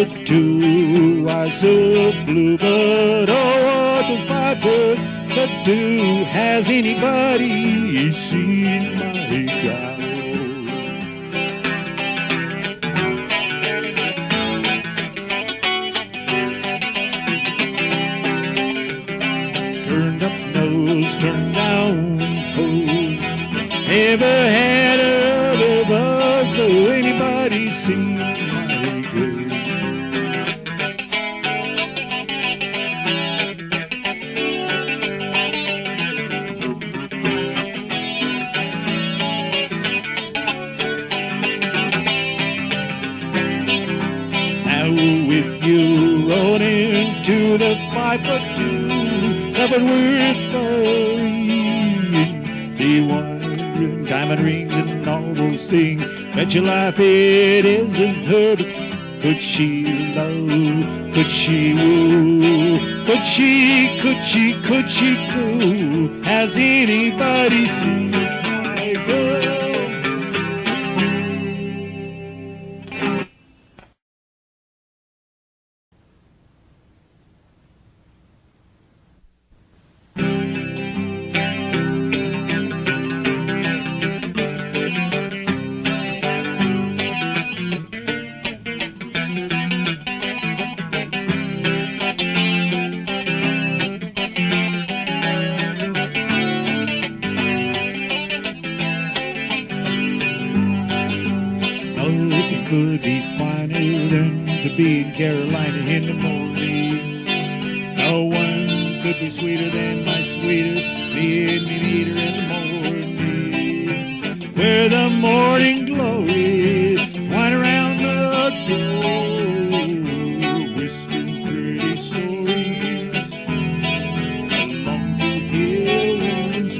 5'2" was a bluebird. Oh, what does 5'2" do? Has anybody seen my gal? Turned up nose, turned down pose. Never had a buzz, so anybody seen my girl? Now if you rode into the 5'2", covered with furry, be wondering, diamond rings and all those things. Bet your life it isn't her. Could she love? Could she woo? Could she coo? Has anybody seen my girl? Could be finer than to be in Carolina in the morning. No one could be sweeter than my sweeter, me and me meet her in the morning. Where the morning glories wind around the door, whispering pretty stories along the hill once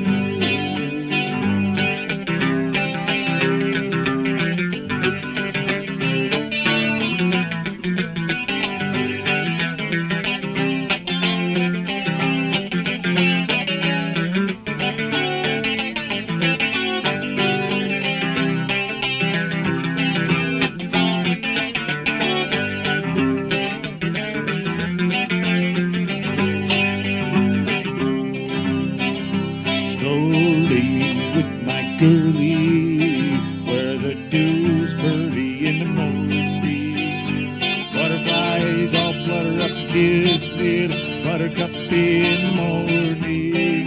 girlie, where the dew's pearly in the morning. Butterflies all flutter up, kiss little buttercup in the morning.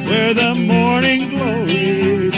Where the morning glories